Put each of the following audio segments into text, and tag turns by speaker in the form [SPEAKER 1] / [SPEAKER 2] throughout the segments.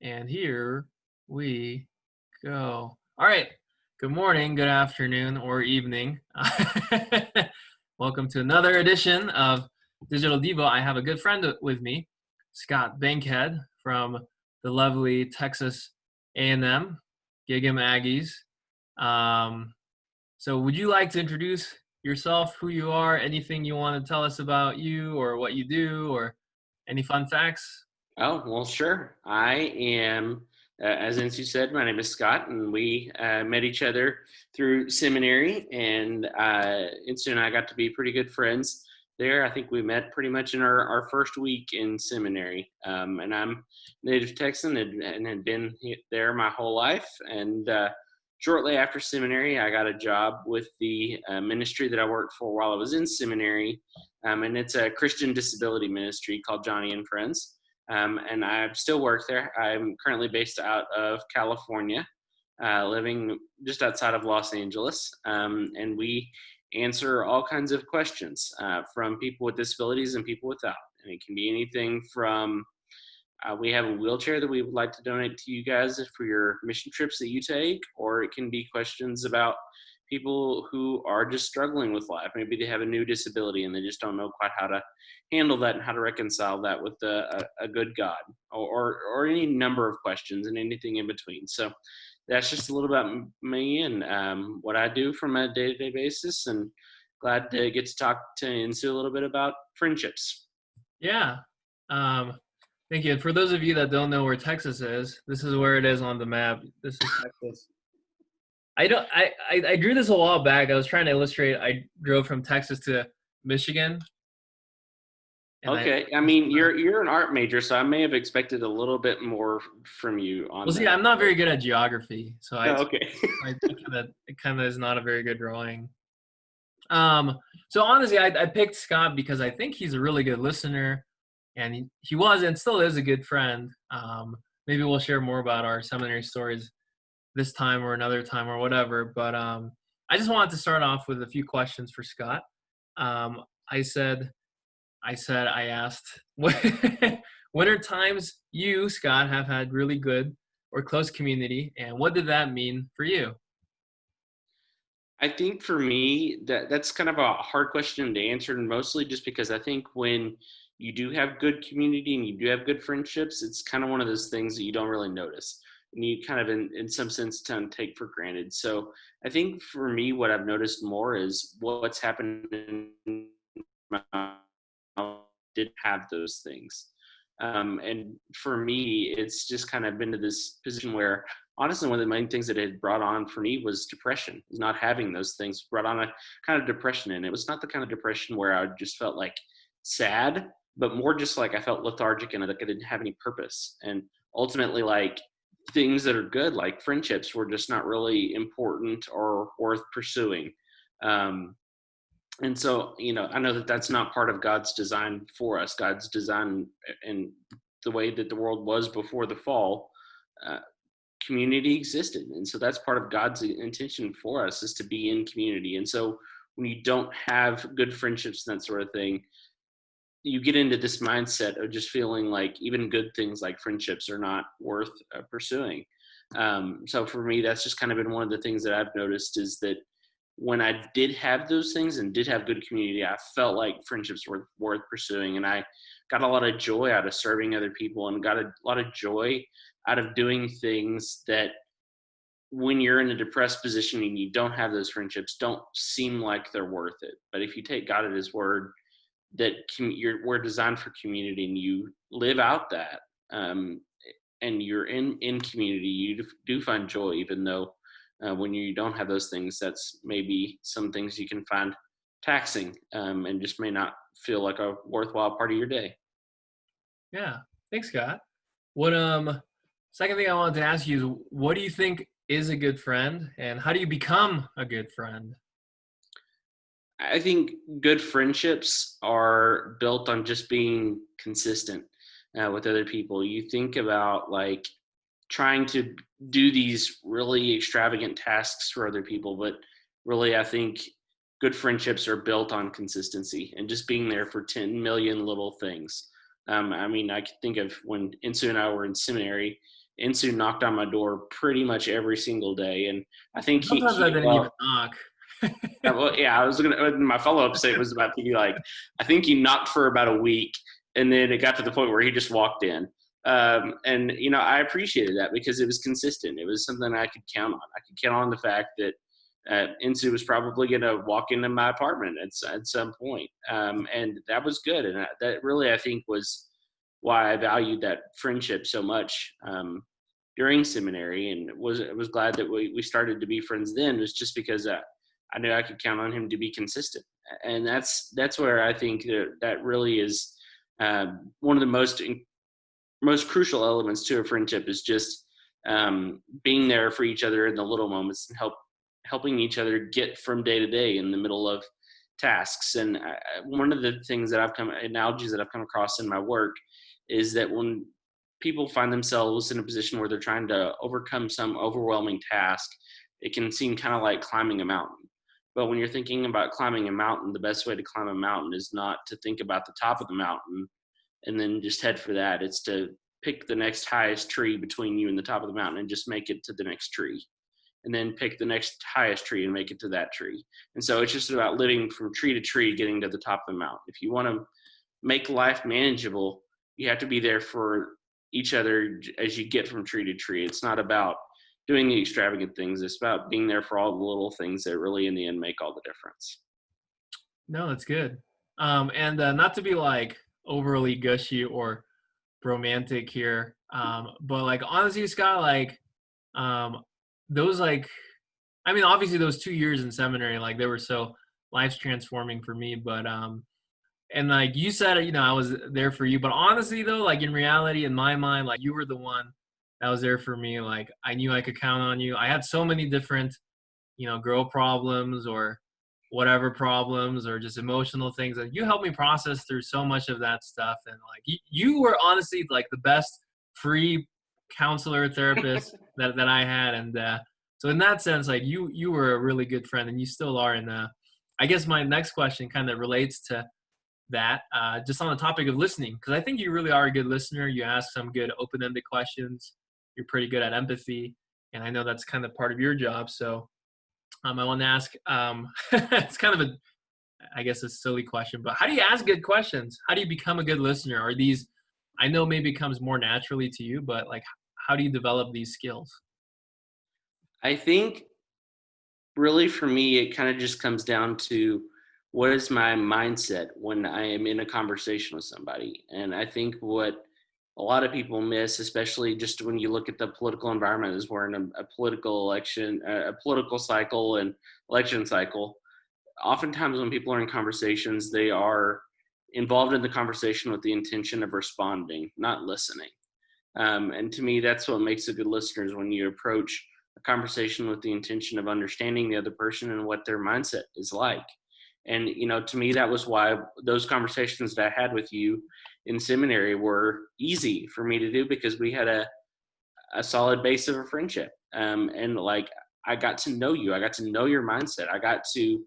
[SPEAKER 1] And here we go. All right. Good morning, good afternoon, or evening. Welcome to another edition of Digital Devo. I have a good friend with me, Scott Bankhead from the lovely Texas A&M, Gig 'em Aggies. So would you like to introduce yourself, who you are, anything you want to tell us about you or what you do, or any fun facts?
[SPEAKER 2] Oh, well, sure. I am, as you said, my name is Scott, and we met each other through seminary, and Insu and I got to be pretty good friends there. I think we met pretty much in our first week in seminary. And I'm native Texan and had been there my whole life. And shortly after seminary, I got a job with the ministry that I worked for while I was in seminary. And it's a Christian disability ministry called Johnny and Friends. And I still work there. I'm currently based out of California, living just outside of Los Angeles. And we answer all kinds of questions from people with disabilities and people without. And it can be anything from we have a wheelchair that we would like to donate to you guys for your mission trips that you take, or it can be questions about people who are just struggling with life. Maybe they have a new disability and they just don't know quite how to handle that and how to reconcile that with a good God, or any number of questions and anything in between. So that's just a little about me and what I do from a day-to-day basis, and glad to get to talk to Insu a little bit about friendships.
[SPEAKER 1] Yeah. Thank you. And for those of you that don't know where Texas is, this is where it is on the map. This is Texas. I drew this a while back. I was trying to illustrate. I drove from Texas to Michigan.
[SPEAKER 2] Okay, I mean you're an art major, so I may have expected a little bit more from you on
[SPEAKER 1] Well, see,
[SPEAKER 2] that.
[SPEAKER 1] I'm not very good at geography, so
[SPEAKER 2] Oh, okay.
[SPEAKER 1] it kind of is not a very good drawing. So honestly, I picked Scott because I think he's a really good listener, and he was and still is a good friend. Maybe we'll share more about our seminary stories this time or another time or whatever. But I just wanted to start off with a few questions for Scott. Um, I said, I asked, what are times you, Scott, have had really good or close community, and what did that mean for you?
[SPEAKER 2] I think for me that's kind of a hard question to answer, and mostly just because I think when you do have good community and you do have good friendships, it's kind of one of those things that you don't really notice and you kind of in some sense tend to take for granted. So I think for me, what I've noticed more is what's happened in my did have those things. And for me, it's just kind of been to this position where honestly, one of the main things that it had brought on for me was depression. Not having those things brought on a kind of depression. And it was not the kind of depression where I just felt like sad, but more just like I felt lethargic and like I didn't have any purpose. And ultimately, like things that are good, like friendships, were just not really important or worth pursuing. Um, and so, I know that that's not part of God's design for us. God's design and the way that the world was before the fall, uh, community existed. And so that's part of God's intention for us, is to be in community. And so when you don't have good friendships and that sort of thing, you get into this mindset of just feeling like even good things like friendships are not worth pursuing. So for me, that's just kind of been one of the things that I've noticed, is that when I did have those things and did have good community, I felt like friendships were worth pursuing. And I got a lot of joy out of serving other people, and got a lot of joy out of doing things that, when you're in a depressed position and you don't have those friendships, don't seem like they're worth it. But if you take God at his word that we're designed for community, and you live out that, and you're in community, you do find joy, even though when you don't have those things, that's maybe some things you can find taxing, and just may not feel like a worthwhile part of your day.
[SPEAKER 1] Yeah, thanks, Scott. What second thing I wanted to ask you is, what do you think is a good friend, and how do you become a good friend?
[SPEAKER 2] I think good friendships are built on just being consistent with other people. You think about like trying to do these really extravagant tasks for other people, but really, I think good friendships are built on consistency and just being there for 10 million little things. I mean, I can think of when Insu and I were in seminary, Insu knocked on my door pretty much every single day, and I think
[SPEAKER 1] Sometimes I didn't even knock.
[SPEAKER 2] well, yeah, I was gonna. My follow up statement was about to be like, I think he knocked for about a week, and then it got to the point where he just walked in. And I appreciated that because it was consistent. It was something I could count on. I could count on the fact that Insu was probably going to walk into my apartment at some point, and that was good. And that really, I think, was why I valued that friendship so much during seminary, and was glad that we started to be friends then. Was just because I knew I could count on him to be consistent, and that's where I think that really is one of the most crucial elements to a friendship is just being there for each other in the little moments and helping each other get from day to day in the middle of tasks. And one of the things that analogies that I've come across in my work is that when people find themselves in a position where they're trying to overcome some overwhelming task, it can seem kind of like climbing a mountain. But when you're thinking about climbing a mountain, the best way to climb a mountain is not to think about the top of the mountain and then just head for that. It's to pick the next highest tree between you and the top of the mountain and just make it to the next tree. And then pick the next highest tree and make it to that tree. And so it's just about living from tree to tree, getting to the top of the mountain. If you want to make life manageable, you have to be there for each other as you get from tree to tree. It's not about doing the extravagant things. It's about being there for all the little things that really in the end make all the difference.
[SPEAKER 1] No, that's good. And not to be like overly gushy or romantic here, but like honestly, Scott, like um, those like, I mean, obviously those 2 years in seminary, like they were so life transforming for me. But and like you said, I was there for you. But honestly, though, like in reality, in my mind, like you were the one that was there for me. Like I knew I could count on you. I had so many different, girl problems or whatever problems or just emotional things, and you helped me process through so much of that stuff. And like you were honestly like the best free counselor therapist that I had. And so in that sense, like you were a really good friend, and you still are. And I guess my next question kind of relates to that, just on the topic of listening, because I think you really are a good listener. You ask some good open-ended questions. You're pretty good at empathy, and I know that's kind of part of your job. So I want to ask, it's kind of I guess a silly question, but how do you ask good questions? How do you become a good listener? Are these, I know maybe it comes more naturally to you, but like, how do you develop these skills?
[SPEAKER 2] I think really for me, it kind of just comes down to what is my mindset when I am in a conversation with somebody. And I think what a lot of people miss, especially just when you look at the political environment, is we're in a political election, a political cycle and election cycle. Oftentimes when people are in conversations, they are involved in the conversation with the intention of responding, not listening. And to me, that's what makes a good listener, is when you approach a conversation with the intention of understanding the other person and what their mindset is like. And, to me, that was why those conversations that I had with you in seminary were easy for me to do, because we had a solid base of a friendship. And like, I got to know you. I got to know your mindset. I got to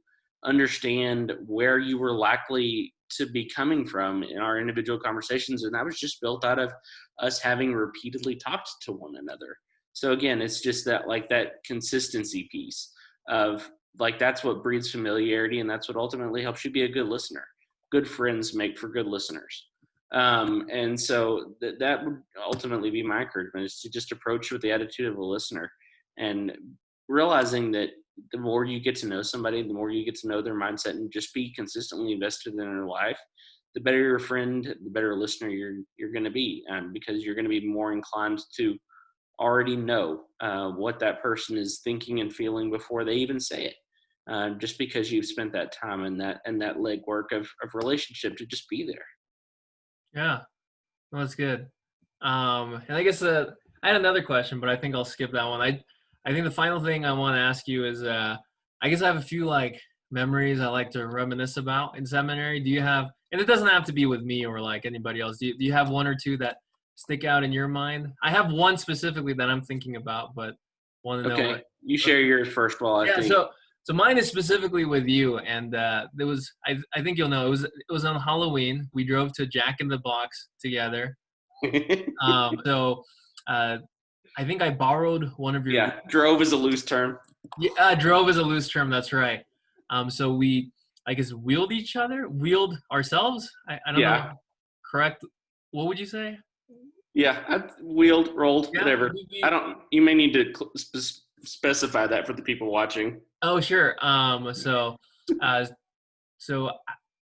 [SPEAKER 2] understand where you were likely to be coming from in our individual conversations. And that was just built out of us having repeatedly talked to one another. So again, it's just that consistency piece of like, that's what breeds familiarity, and that's what ultimately helps you be a good listener. Good friends make for good listeners. And so that would ultimately be my encouragement, is to just approach with the attitude of a listener, and realizing that the more you get to know somebody, the more you get to know their mindset and just be consistently invested in their life, the better your friend, the better listener you're going to be, because you're going to be more inclined to already know what that person is thinking and feeling before they even say it. Just because you've spent that time and that legwork of relationship to just be there.
[SPEAKER 1] Yeah, well, that's good. And I guess I had another question, but I think I'll skip that one. I think the final thing I want to ask you is, I guess I have a few like memories I like to reminisce about in seminary. Do you have, and it doesn't have to be with me or like anybody else. Do you have one or two that stick out in your mind? I have one specifically that I'm thinking about, but want to know
[SPEAKER 2] Okay,
[SPEAKER 1] what.
[SPEAKER 2] you share yours first while I
[SPEAKER 1] Yeah,
[SPEAKER 2] think.
[SPEAKER 1] so mine is specifically with you, and there was, I think you'll know, it was on Halloween. We drove to Jack in the Box together. So uh, I think I borrowed one of your.
[SPEAKER 2] Yeah, drove is a loose term.
[SPEAKER 1] Yeah, drove is a loose term. That's right. So we, I guess, wheeled ourselves. I don't know.
[SPEAKER 2] Yeah,
[SPEAKER 1] Correct. What would you say?
[SPEAKER 2] yeah, I wheeled, rolled,
[SPEAKER 1] Yeah.
[SPEAKER 2] whatever. I don't. You may need to specify that for the people watching.
[SPEAKER 1] Oh, sure. Uh, so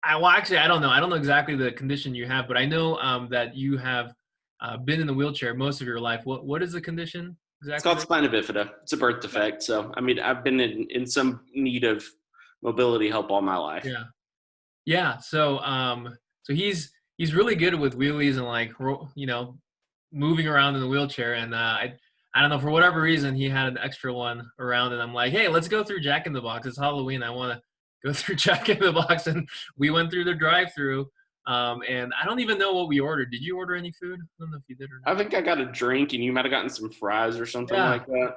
[SPEAKER 1] well, actually, I don't know. I don't know exactly the condition you have, but I know that you have been in the wheelchair most of your life. What is the condition
[SPEAKER 2] It's
[SPEAKER 1] exactly
[SPEAKER 2] called
[SPEAKER 1] there?
[SPEAKER 2] spina bifida. It's a birth defect. So, I mean, I've been in some need of mobility help all my life.
[SPEAKER 1] Yeah. Yeah. So he's really good with wheelies and like moving around in the wheelchair. And I don't know, for whatever reason he had an extra one around, and I'm like, hey, let's go through Jack in the Box. It's Halloween. I want to go through Jack in the Box, and we went through the drive-through. And I don't even know what we ordered. Did you order any food? I don't know if you did or
[SPEAKER 2] I
[SPEAKER 1] not.
[SPEAKER 2] think I got a drink, and you might have gotten some fries or something
[SPEAKER 1] Yeah.
[SPEAKER 2] like that.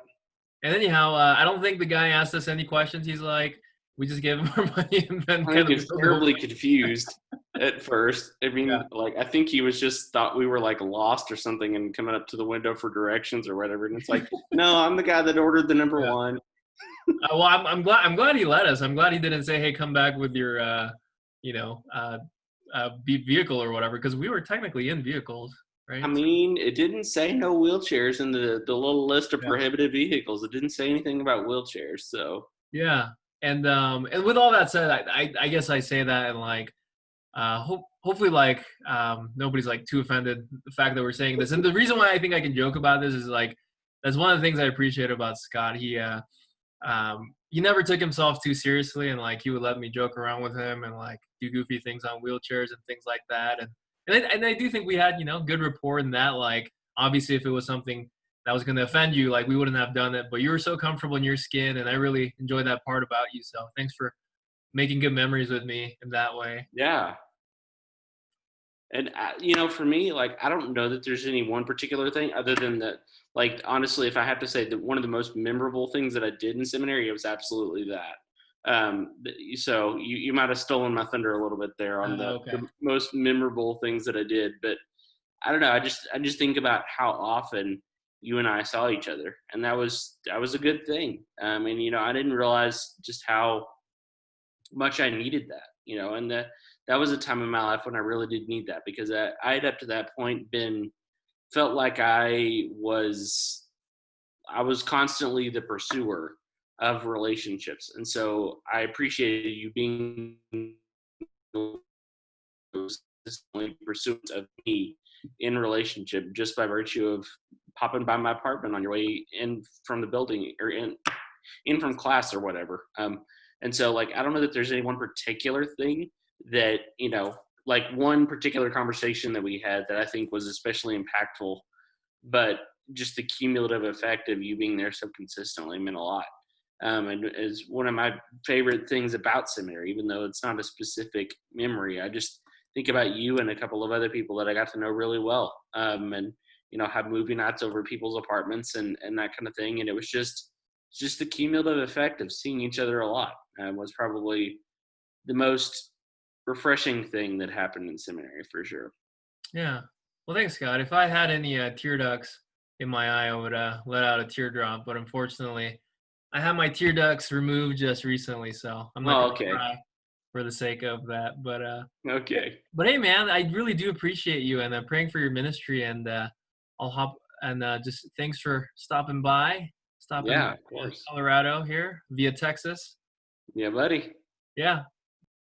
[SPEAKER 1] And anyhow, I don't think the guy asked us any questions. He's like, we just gave him our money and then
[SPEAKER 2] I
[SPEAKER 1] kind
[SPEAKER 2] think he
[SPEAKER 1] of
[SPEAKER 2] was
[SPEAKER 1] drove away.
[SPEAKER 2] terribly confused at first. I
[SPEAKER 1] Yeah.
[SPEAKER 2] mean, like, I think he was just thought we were like lost or something and coming up to the window for directions or whatever. And it's like, no, I'm the guy that ordered the number
[SPEAKER 1] Yeah.
[SPEAKER 2] one.
[SPEAKER 1] Well, I'm glad he let us. I'm glad he didn't say, "Hey, come back with your, you know, vehicle or whatever," because we were technically in vehicles,
[SPEAKER 2] I
[SPEAKER 1] right? So,
[SPEAKER 2] mean, it didn't say no wheelchairs in the little list of
[SPEAKER 1] yeah,
[SPEAKER 2] prohibited vehicles. It didn't say anything about wheelchairs. So,
[SPEAKER 1] yeah. And with all that said, I guess I say that, and like, hopefully, like, nobody's like too offended the fact that we're saying this. And the reason why I think I can joke about this is like that's one of the things I appreciate about Scott. He never took himself too seriously, and like he would let me joke around with him and like do goofy things on wheelchairs and things like that. And I do think we had good rapport in that. Like obviously, if it was something that was going to offend you, like we wouldn't have done it. But you were so comfortable in your skin, and I really enjoyed that part about you. So thanks for making good memories with me in that way.
[SPEAKER 2] yeah. And for me, like, I don't know that there's any one particular thing other than that. Like, honestly, if I have to say that one of the most memorable things that I did in seminary, it was absolutely that. So you might have stolen my thunder a little bit there on
[SPEAKER 1] Okay.
[SPEAKER 2] the most memorable things that I did, but I don't know. I just think about how often you and I saw each other, and that was a good thing. And I didn't realize just how much I needed that, and that was a time in my life when I really did need that because I had up to that point been felt like I was constantly the pursuer of relationships, and so I appreciated you being consistently pursuant of me in relationship just by virtue of popping by my apartment on your way in from the building or in from class or whatever. And so, like, I don't know that there's any one particular thing that, like one particular conversation that we had that I think was especially impactful, but just the cumulative effect of you being there so consistently meant a lot. And is one of my favorite things about seminary, even though it's not a specific memory. I just think about you and a couple of other people that I got to know really well. And have movie nights over people's apartments and that kind of thing. And it was just the cumulative effect of seeing each other a lot was probably the most refreshing thing that happened in seminary for sure.
[SPEAKER 1] Yeah. Well, thanks, Scott. If I had any tear ducts in my eye, I would let out a teardrop. But unfortunately, I had my tear ducts removed just recently, so I'm not
[SPEAKER 2] Oh,
[SPEAKER 1] gonna
[SPEAKER 2] okay.
[SPEAKER 1] cry for the sake of that.
[SPEAKER 2] Okay.
[SPEAKER 1] But hey, man, I really do appreciate you, and I'm praying for your ministry. And I'll hop and just thanks for stopping
[SPEAKER 2] Yeah,
[SPEAKER 1] by
[SPEAKER 2] of course.
[SPEAKER 1] Colorado here via Texas.
[SPEAKER 2] Yeah, buddy.
[SPEAKER 1] Yeah.